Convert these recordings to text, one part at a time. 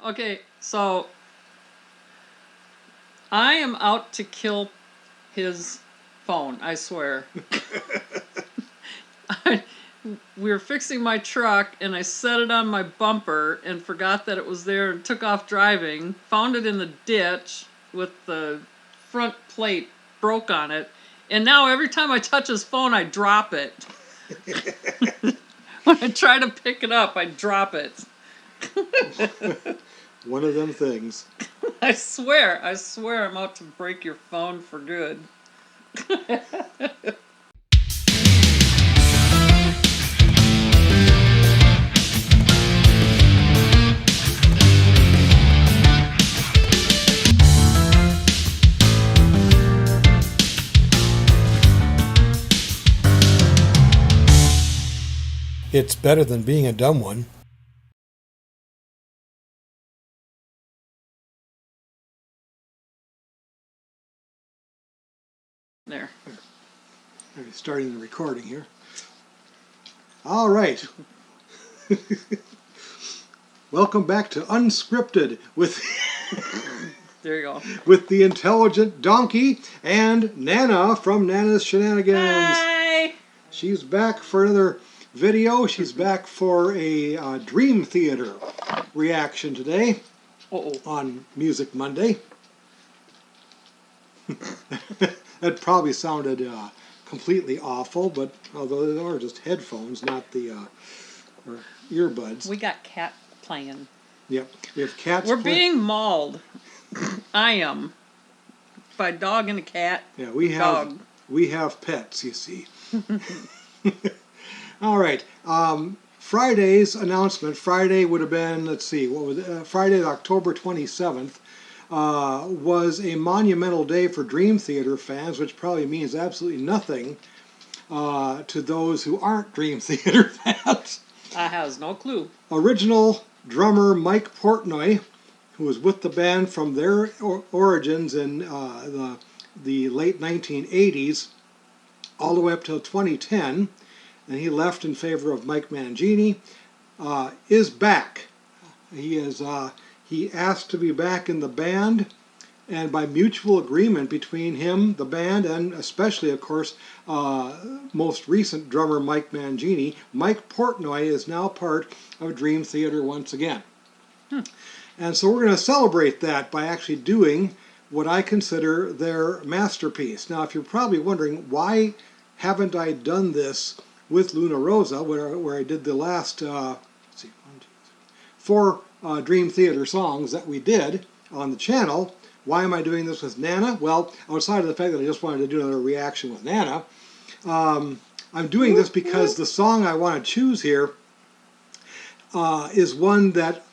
Okay, so I am out to kill his phone, I swear. We were fixing my truck and I set it on my bumper and forgot that it was there and took off driving. Found it in the ditch with the front plate broke on it. And now every time I touch his phone, I drop it. When I try to pick it up, I drop it. One of them things. I swear I'm out to break your phone for good. It's better than being a dumb one. There. Starting the recording here. All right. Welcome back to Unscripted with There you go. with the intelligent donkey and Nana from Nana's Shenanigans. Hi. She's back for another video. She's back for a Dream Theater reaction today on Music Monday. That probably sounded completely awful, but although they are just headphones, not the or earbuds. We got cat playing. Yep, we have cats. We're being mauled. I am. By a dog and a cat. Yeah, we have pets, you see. All right. Friday's announcement. Friday would have been, let's see, what was it? Friday, October 27th, was a monumental day for Dream Theater fans, which probably means absolutely nothing to those who aren't Dream Theater fans. I has no clue. Original drummer Mike Portnoy, who was with the band from their origins in the late 1980s, all the way up till 2010, and he left in favor of Mike Mangini, is back. He asked to be back in the band, and by mutual agreement between him, the band, and especially, of course, most recent drummer Mike Mangini, Mike Portnoy is now part of Dream Theater once again. And so we're going to celebrate that by actually doing what I consider their masterpiece. Now, if you're probably wondering, why haven't I done this with Luna Rosa, where I did the last four Dream Theater songs that we did on the channel? Why am I doing this with Nana? Well, outside of the fact that I just wanted to do another reaction with Nana, I'm doing this because the song I want to choose here is one that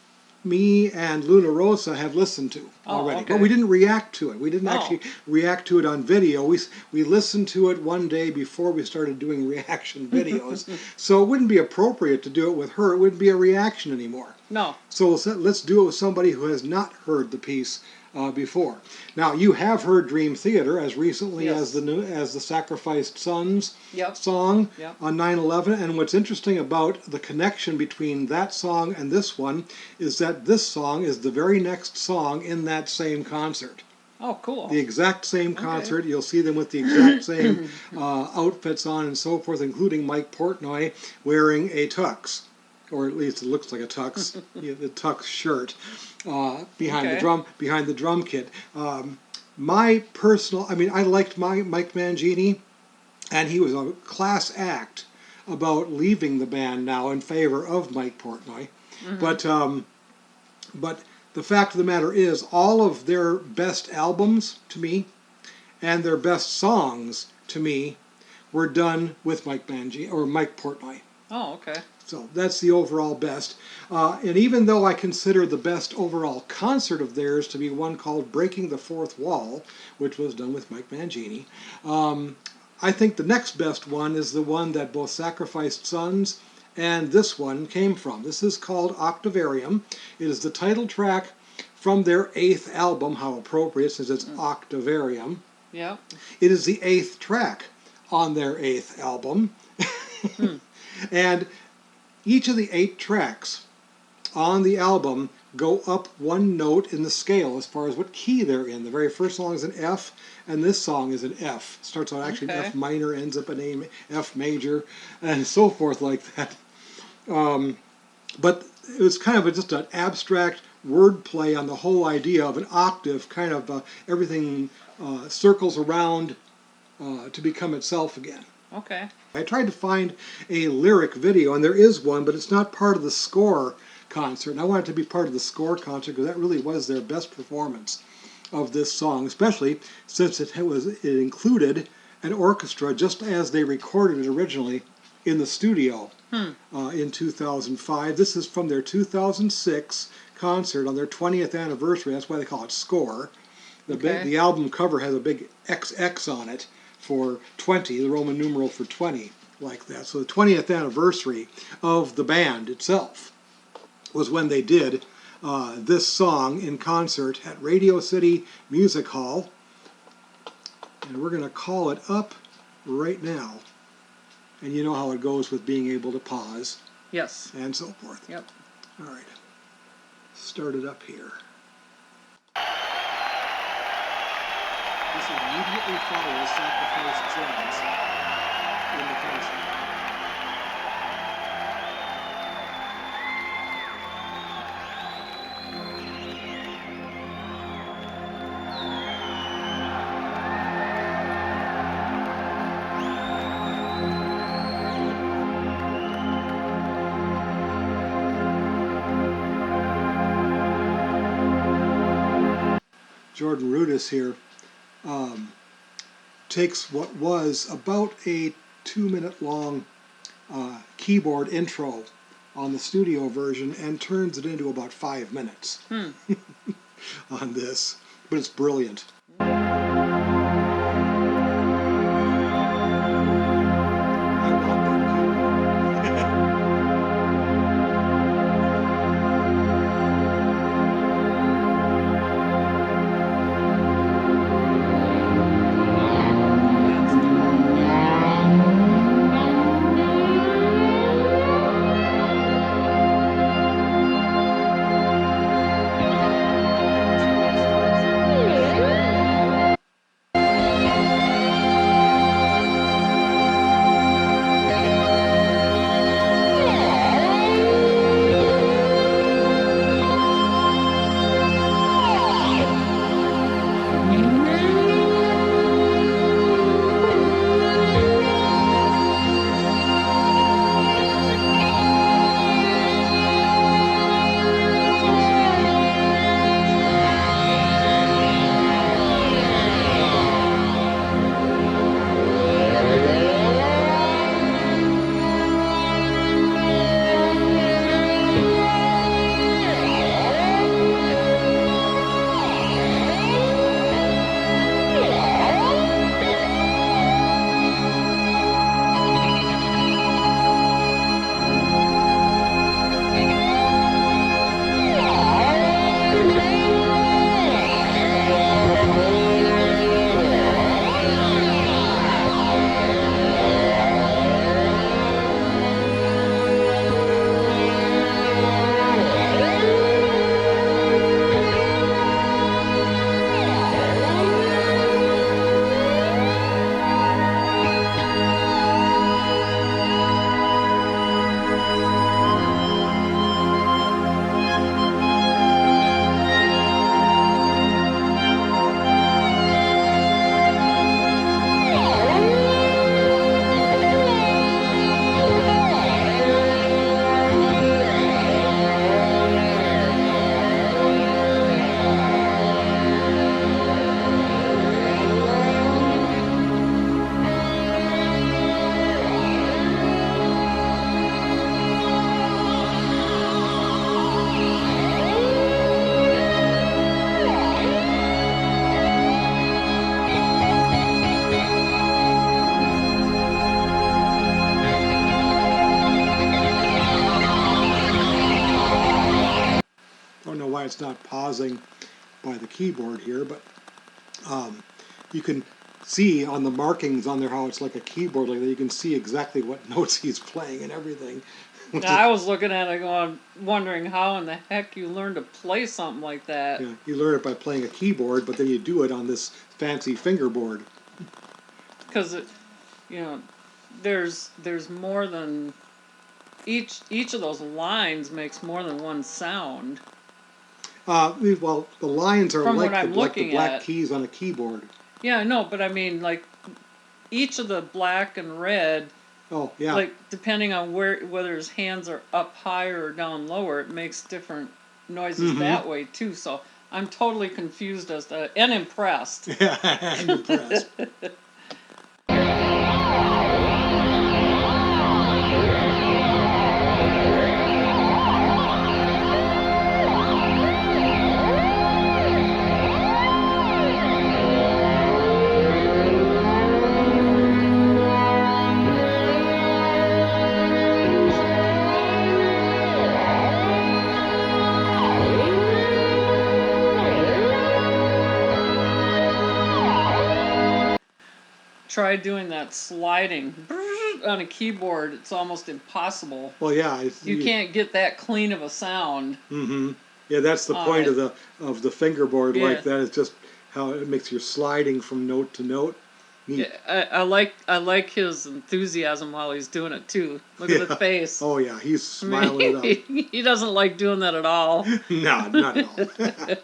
me and Luna Rosa have listened to already. Okay. But we didn't react to it. We didn't actually react to it on video. We listened to it one day before we started doing reaction videos. So it wouldn't be appropriate to do it with her. It wouldn't be a reaction anymore. No. So let's do it with somebody who has not heard the piece before. Now, you have heard Dream Theater as recently as the Sacrificed Sons song on 9/11, and what's interesting about the connection between that song and this one is that this song is the very next song in that same concert. Oh, cool. The exact same concert. Okay. You'll see them with the exact same outfits on and so forth, including Mike Portnoy wearing a tux. Or at least it looks like a tux, the tux shirt behind the drum kit. My personal, I liked Mike Mangini, and he was a class act about leaving the band now in favor of Mike Portnoy. But the fact of the matter is, all of their best albums to me, and their best songs to me, were done with Mike Portnoy. Oh, okay. So that's the overall best. And even though I consider the best overall concert of theirs to be one called Breaking the Fourth Wall, which was done with Mike Mangini, I think the next best one is the one that both Sacrificed Sons and this one came from. This is called Octavarium. It is the title track from their 8th album. How appropriate, since it's Octavarium. Yeah. It is the 8th track on their 8th album. And each of the 8 tracks on the album go up one note in the scale as far as what key they're in. The very first song is an F, and this song is an F. Starts out actually in Okay. F minor, ends up in F major, and so forth like that. But it was kind of just an abstract wordplay on the whole idea of an octave, kind of everything circles around to become itself again. Okay. I tried to find a lyric video, and there is one, but it's not part of the score concert. And I wanted it to be part of the score concert because that really was their best performance of this song, especially since it included an orchestra just as they recorded it originally in the studio in 2005. This is from their 2006 concert on their 20th anniversary. That's why they call it Score. The album cover has a big XX on it for 20, the Roman numeral for 20, like that. So the 20th anniversary of the band itself was when they did this song in concert at Radio City Music Hall. And we're going to call it up right now. And you know how it goes with being able to pause. Yes. And so forth. Yep. All right. Start it up here. This immediately follows Sacrifice Drums in the concert. Jordan Rudess here takes what was about a 2-minute long keyboard intro on the studio version and turns it into about 5 minutes on this, but it's brilliant. I want that keyboard. It's not pausing by the keyboard here, but you can see on the markings on there how it's like a keyboard like that. You can see exactly what notes he's playing and everything. I was looking at it going, wondering how in the heck you learn to play something like that. Yeah, you learn it by playing a keyboard, but then you do it on this fancy fingerboard. Because you know, there's more than each of those lines makes more than one sound. Well, the lines are From like what I'm the looking black at. keys on a keyboard. Yeah, I know, but I mean, like each of the black and red, Oh, yeah. like depending on whether his hands are up higher or down lower, it makes different noises that way too. So I'm totally confused as to and impressed. I'm impressed. Try doing that sliding on a keyboard. It's almost impossible. Well, yeah. You can't get that clean of a sound. Mm-hmm. Yeah, that's the point of the fingerboard Yeah. like that. It's just how it makes your sliding from note to note. Neat. I like his enthusiasm while he's doing it too. Look at the face. Oh yeah, he's smiling it up. He doesn't like doing that at all. No, not at all.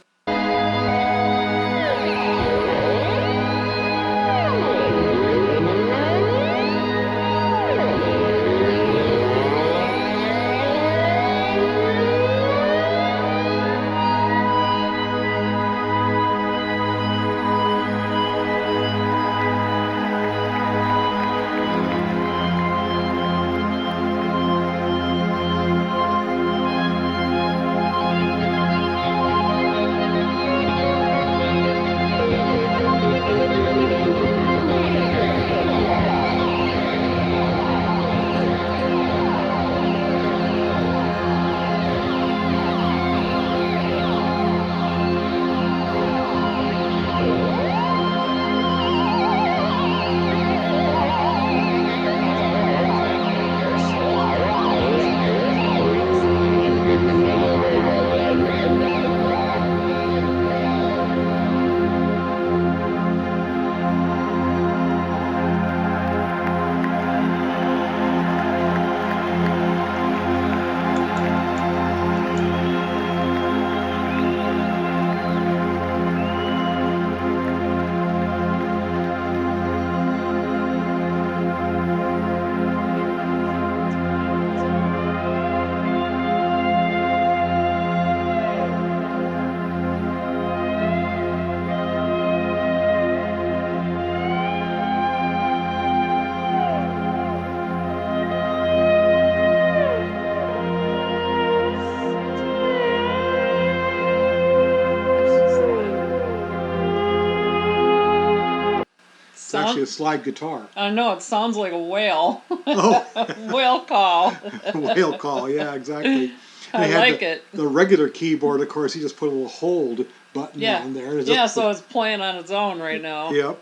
It's actually a slide guitar. I know, it sounds like a whale. Oh. Whale call. Whale call, yeah, exactly. I like it. The regular keyboard, of course, you just put a little hold button on there. And Yeah, so it's playing on its own right now. Yep.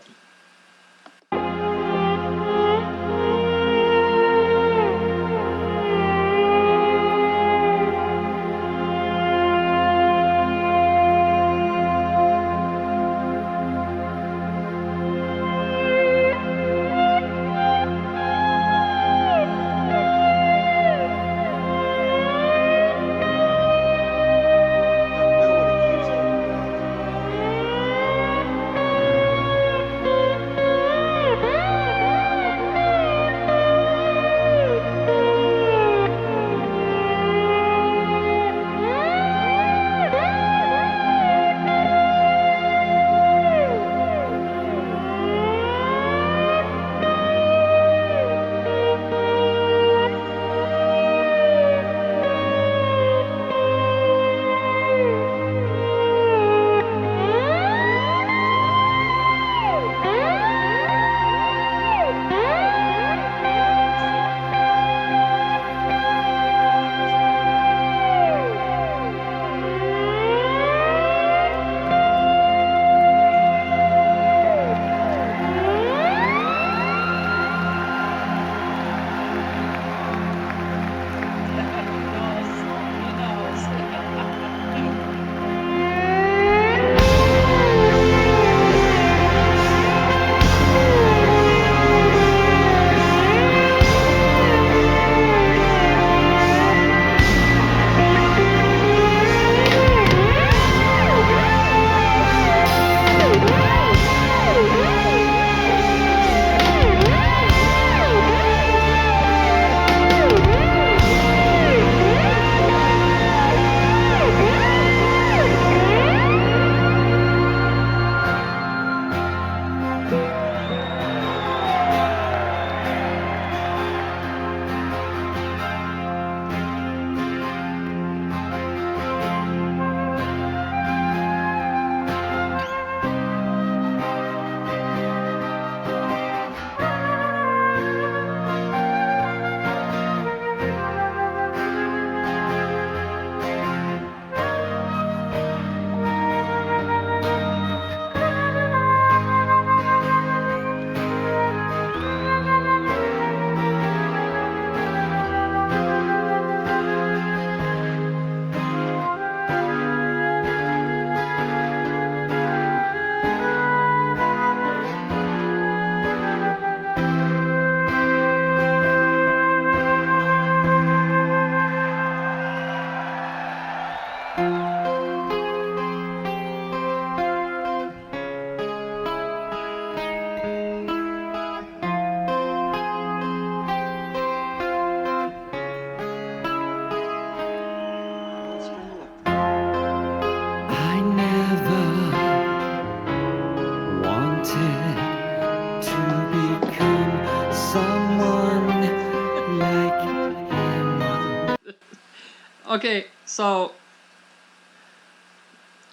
Okay, so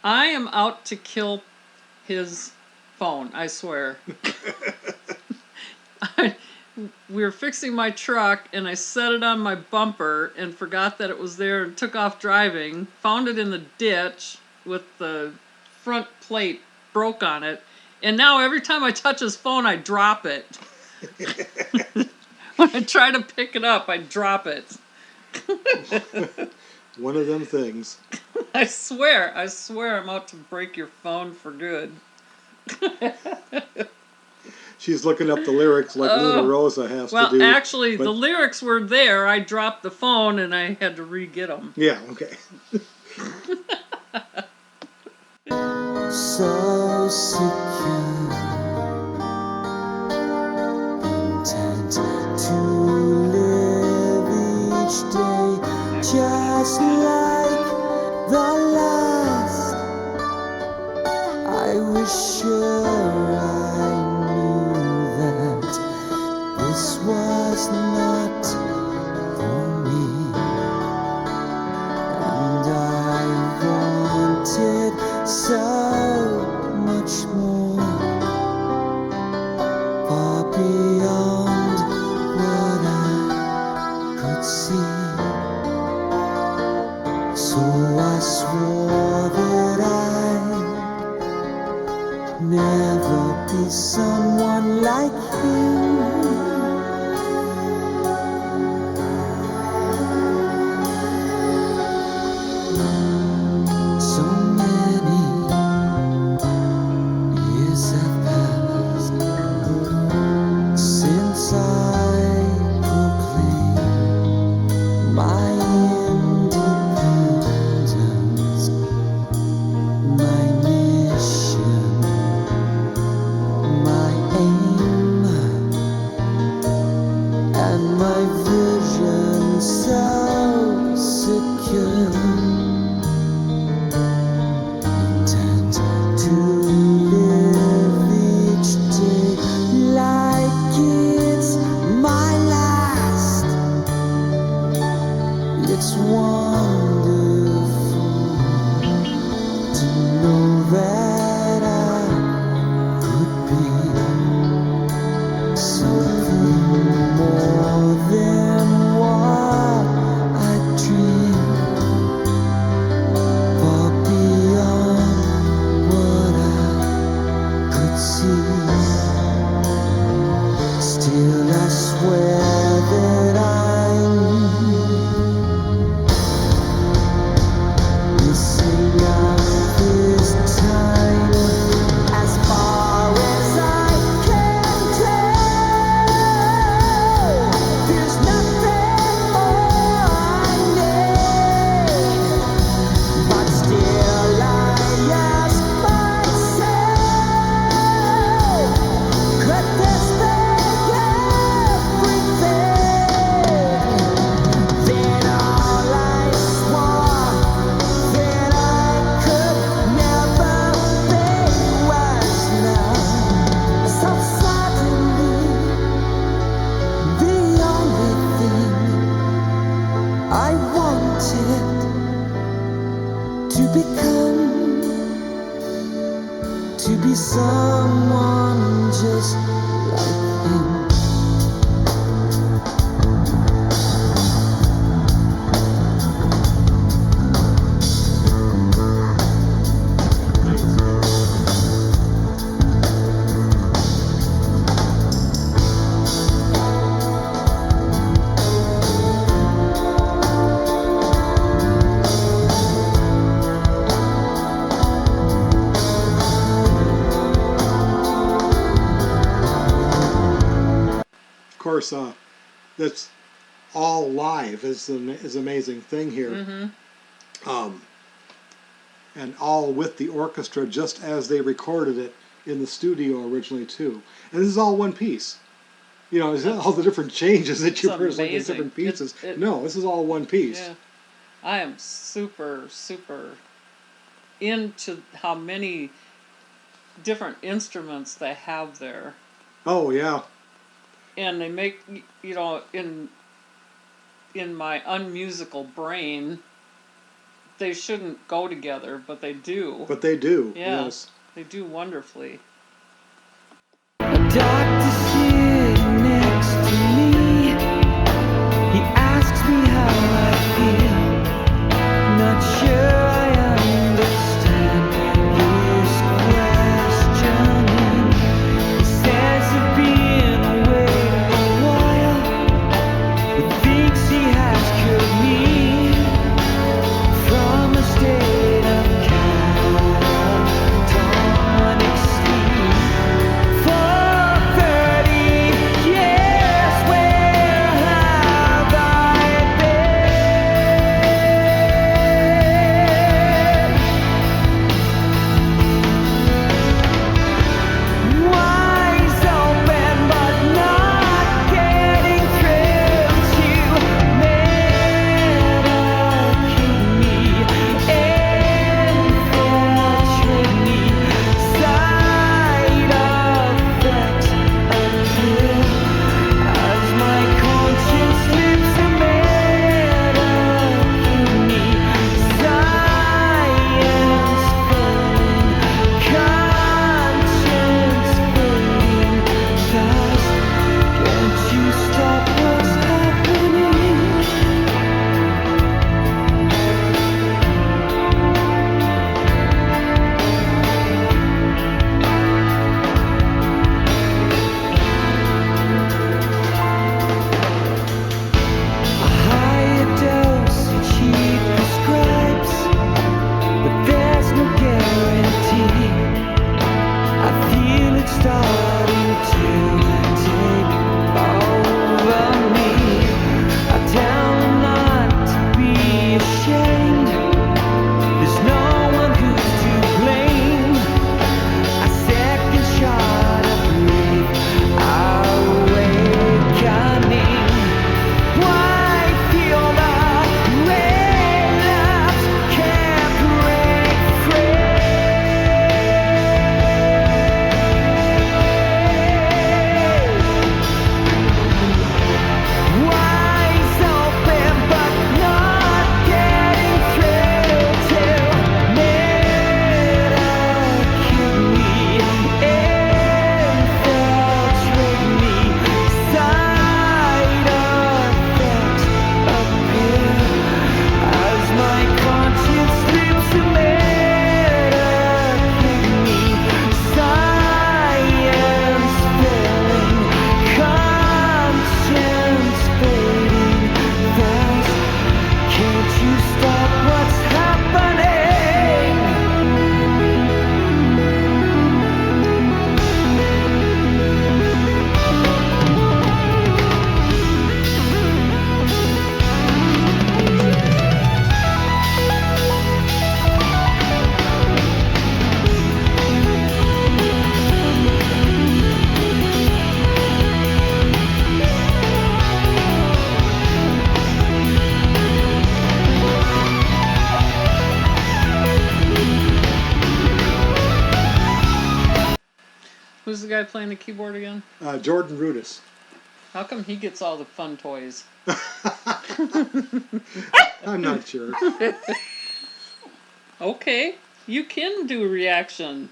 I am out to kill his phone, I swear. We were fixing my truck and I set it on my bumper and forgot that it was there and took off driving. Found it in the ditch with the front plate broke on it. And now every time I touch his phone, I drop it. When I try to pick it up, I drop it. One of them things. I swear I'm out to break your phone for good. She's looking up the lyrics like Luna Rosa has to do. Well, actually, but the lyrics were there. I dropped the phone and I had to re-get them. yeah, okay. So secure, intent to live each day just like the last. I wish sure I knew that this was not for me, and I wanted so much more, far beyond what I could see. So I swore that I'd never be someone like you. So many years have passed since I proclaimed my independence, my mission, my aim, and my vision so secure. Intent to live each day like it's my last. It's wonderful to know that I could be something more than what I dreamed, far beyond what I could see. Still I swear that I'm missing out this time as far as I can tell. There's nothing more I need, but still I ask myself, could this be everything? Then all I swore that I could never be was now. So suddenly, the only thing I wanted to become, to be someone just like him. Of course, that's all live is an amazing thing here. Mm-hmm. And all with the orchestra just as they recorded it in the studio originally too. And this is all one piece. You know, it's all the different changes that you heard like in amazing. different pieces. It- No, this is all one piece. Yeah. I am super into how many different instruments they have there. Oh yeah. And they make, in my unmusical brain, they shouldn't go together, but they do. But they do. Yeah. Yes. They do wonderfully. A doctor sitting next to me. He asks me how I feel. Not sure I understand his questioning. He says he's been away a while, but thinks he has cured me from a state of catatonic sleep. For 30 years, where have I been? Wise open but not getting through to medicate me, infiltrate me, side effects appear as my conscience slips to medicate me, science failing, conscience fading fast. Can't you stop what's happening? A higher dosage he prescribes, but there's no guarantee. I feel it starting to take over me. I tell him not to be ashamed. There's no one who's to blame. A second shot of grief, awakening. Why feel the relapse? Can't break free. Wise open but not getting through to medicate me, infiltrate me, side effects appear as my conscience slips to medicate me, science failing, conscience fading fast. Can't you stop what's happening? Who's the guy playing the keyboard again? Jordan Rudess. How come he gets all the fun toys? I'm not sure. Okay, you can do a reaction.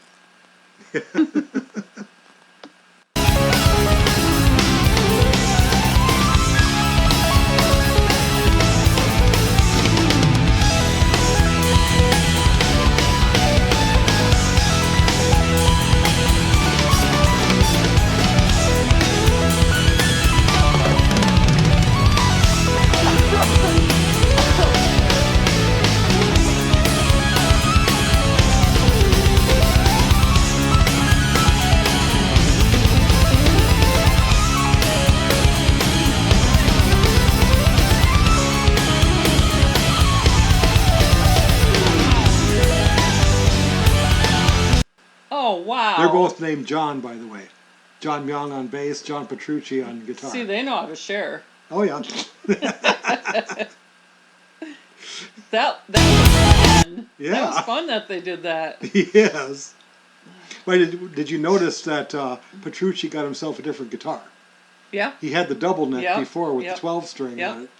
Oh, wow. They're both named John, by the way. John Myung on bass, John Petrucci on guitar. See, they know how to share. Oh, yeah. That was fun. Yeah. That was fun that they did that. Yes. Wait, did you notice that Petrucci got himself a different guitar? Yeah. He had the double neck Yep, before with yep, the 12 string yep. on it.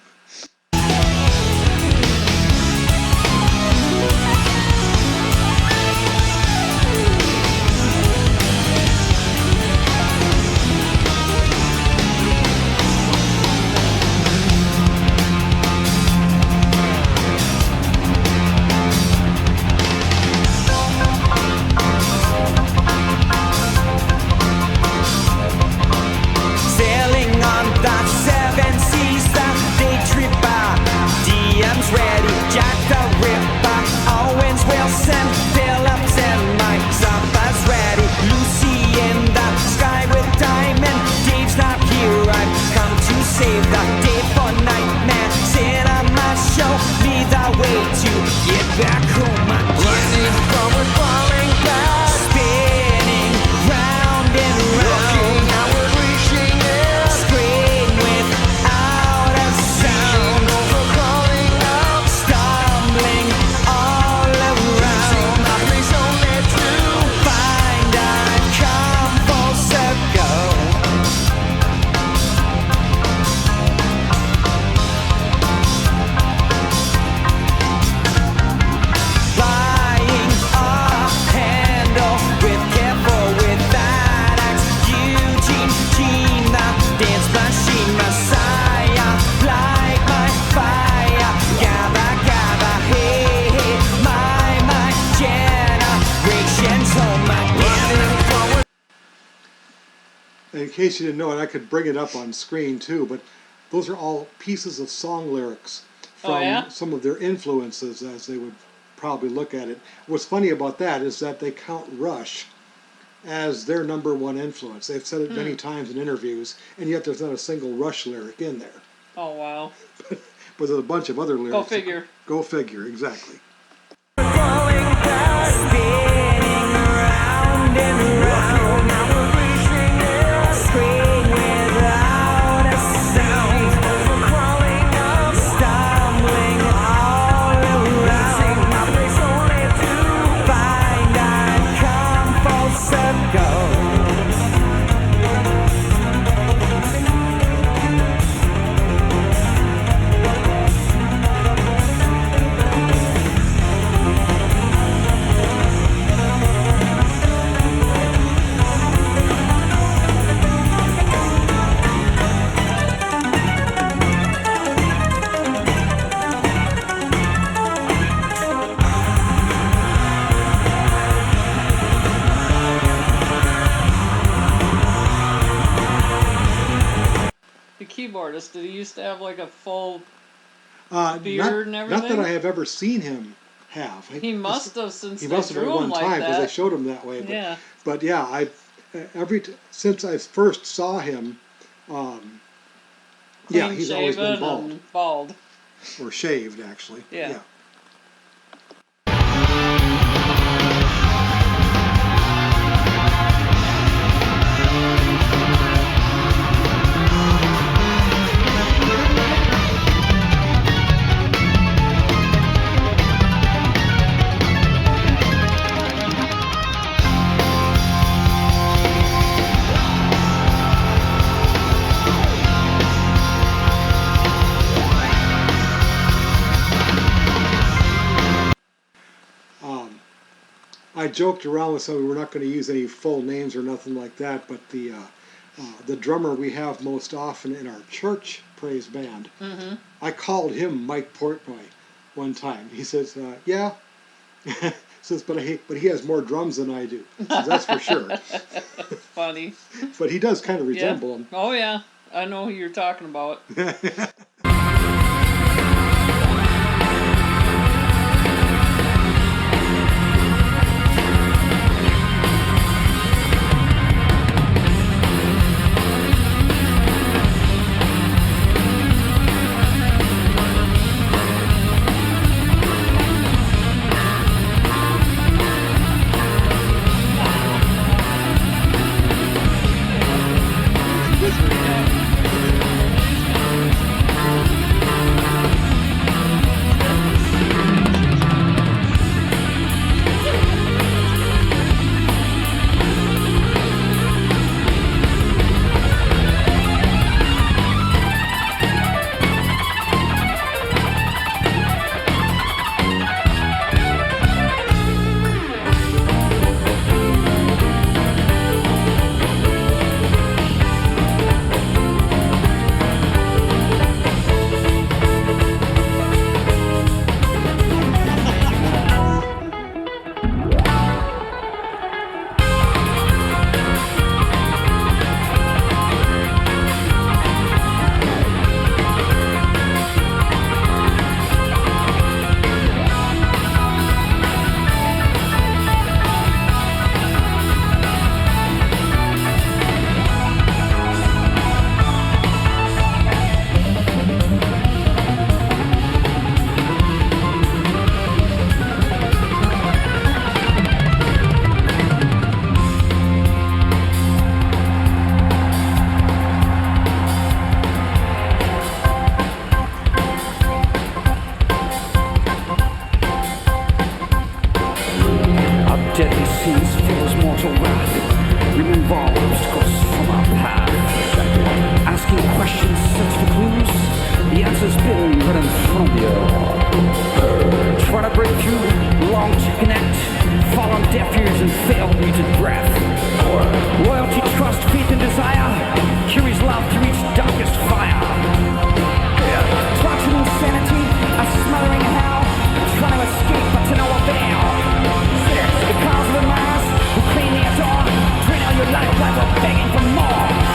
in case you didn't know it, I could bring it up on screen too, but those are all pieces of song lyrics from some of their influences, as they would probably look at it. What's funny about that is that they count Rush as their #1 influence. They've said it many times in interviews, and yet there's not a single Rush lyric in there. Oh, wow. But there's a bunch of other lyrics. Go figure. Go figure, exactly. Keyboardist, did he used to have like a full not beard and everything? Not that I have ever seen him have. He must have, since he they must have drew at him one like time because they that. showed him that way. But, Yeah. But yeah, since I first saw him, yeah, he's always been bald. And bald. Or shaved, actually. Yeah. I joked around with somebody, we're not going to use any full names or nothing like that, but the drummer we have most often in our church praise band, I called him Mike Portnoy one time. He says, yeah, says, but he has more drums than I do. Says, that's for sure. Funny. But he does kind of resemble him. Oh yeah, I know who you're talking about. Deadly sins fills mortal wrath. Remove all obstacles from our path. Asking questions, search for clues. The answer's been right in front of you. Try to break through, long to connect. Fall on deaf ears and fail muted breath. Loyalty, trust, faith, and desire. Carries love to reach darkest fire. Torture, insanity, a smothering hell. Trying to escape, but to no avail. The cause of the mass who clean the door, drain all your life like we're begging for more.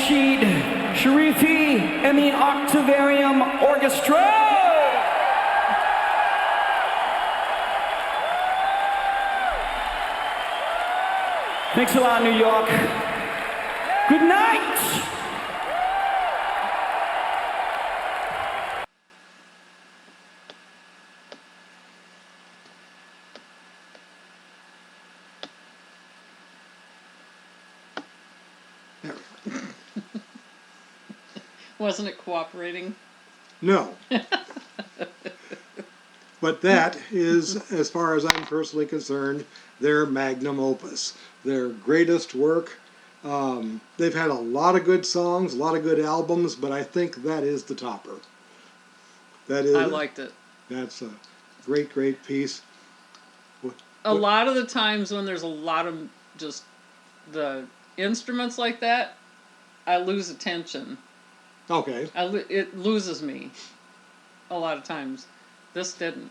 Rashid Sharifi and the Octavarium Orchestra. Thanks a lot, New York. Good night. There we go. Wasn't it cooperating? No. But that is, as far as I'm personally concerned, their magnum opus, their greatest work. They've had a lot of good songs, a lot of good albums, but I think that is the topper. That is. I liked it. That's a great, great piece. A lot of the times when there's a lot of just the instruments like that, I lose attention. Okay. It loses me a lot of times. This didn't.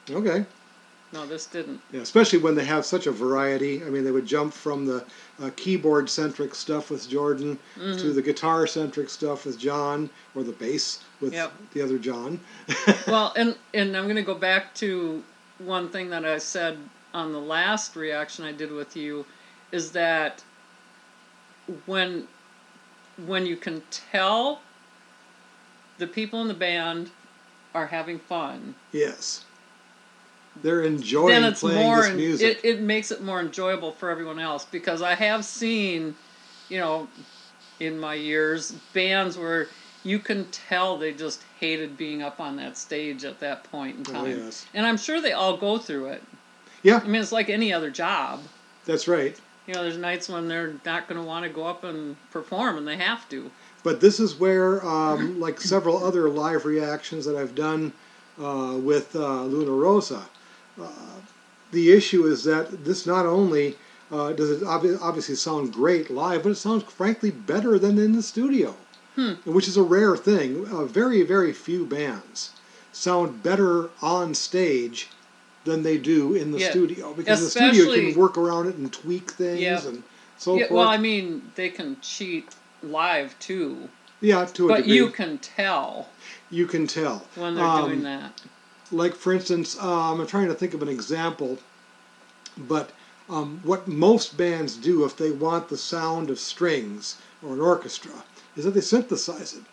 Okay. No, this didn't. Yeah, especially when they have such a variety. I mean, they would jump from the keyboard-centric stuff with Jordan to the guitar-centric stuff with John, or the bass with the other John. Well, and I'm going to go back to one thing that I said on the last reaction I did with you, is that when you can tell the people in the band are having fun. Yes. They're enjoying playing this music. It makes it more enjoyable for everyone else, because I have seen, in my years, bands where you can tell they just hated being up on that stage at that point in time. Oh, yes. And I'm sure they all go through it. Yeah. I mean, it's like any other job. That's right. There's nights when they're not going to want to go up and perform, and they have to. But this is where, like several other live reactions that I've done with Luna Rosa, the issue is that this not only does it obviously sound great live, but it sounds frankly better than in the studio, which is a rare thing. Very, very few bands sound better on stage than they do in the studio, because the studio can work around it and tweak things and so forth. Well, I mean, they can cheat live too. Yeah, to a degree. But you can tell. You can tell when they're doing that. Like, for instance, I'm trying to think of an example, but what most bands do if they want the sound of strings or an orchestra is that they synthesize it.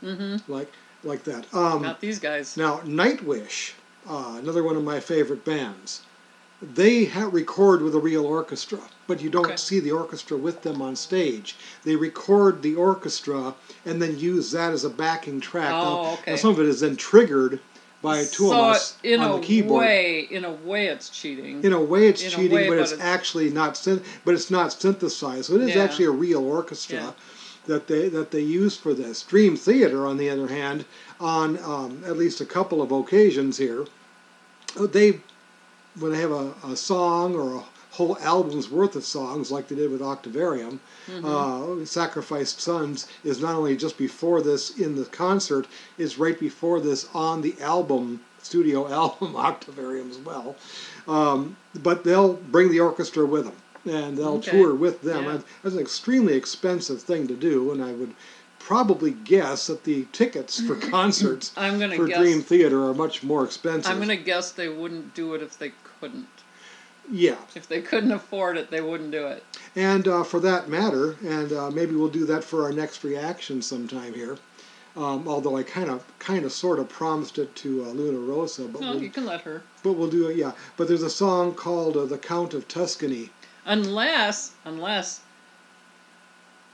Mm-hmm. Like that. Not these guys. Now, Nightwish, another one of my favorite bands, they record with a real orchestra, but you don't see the orchestra with them on stage. They record the orchestra and then use that as a backing track. Now, some of it is then triggered by two of us on the keyboard. In a way, it's cheating. In a way, it's cheating, but it's actually not. But it's not synthesized. So it is actually a real orchestra that they use for this. Dream Theater, on the other hand, on at least a couple of occasions here, when they have a song or a whole album's worth of songs, like they did with Octavarium, Sacrificed Sons is not only just before this in the concert, it's right before this on the album, studio album, Octavarium as well. But they'll bring the orchestra with them, and they'll tour with them. Yeah. That's an extremely expensive thing to do, and I would probably guess that the tickets for concerts for Dream Theater are much more expensive. I'm going to guess they wouldn't do it if they couldn't. Yeah. If they couldn't afford it, they wouldn't do it. And for that matter, and maybe we'll do that for our next reaction sometime here, although I kind of sort of promised it to Luna Rosa. But you can let her. But we'll do it, yeah. But there's a song called The Count of Tuscany. Unless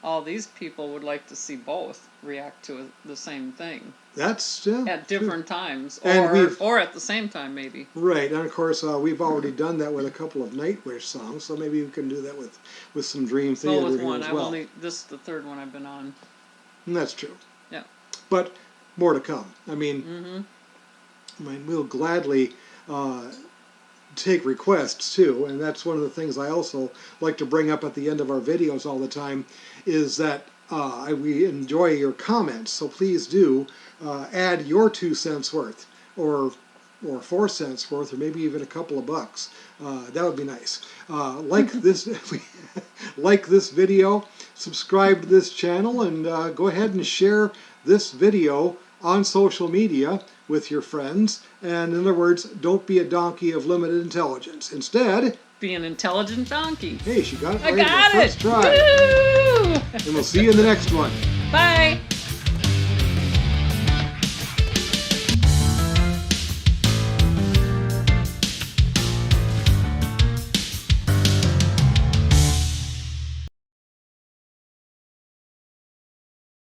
all these people would like to see both react to the same thing. That's at different times, or at the same time, maybe. Right, and of course we've already done that with a couple of Nightwish songs, so maybe we can do that with some Dream Theater with one. as well. This is the third one I've been on. And that's true. Yeah. But more to come. I mean, we'll gladly take requests too, and that's one of the things I also like to bring up at the end of our videos all the time, is that we enjoy your comments, so please do add your 2 cents worth, or or 4 cents worth, or maybe even a couple of bucks. That would be nice. Like this, like this video, subscribe to this channel, and go ahead and share this video on social media with your friends. And in other words, don't be a donkey of limited intelligence. Instead, be an intelligent donkey. hey, she got it I right got the it. first try. Woo! And we'll see you in the next one. Bye.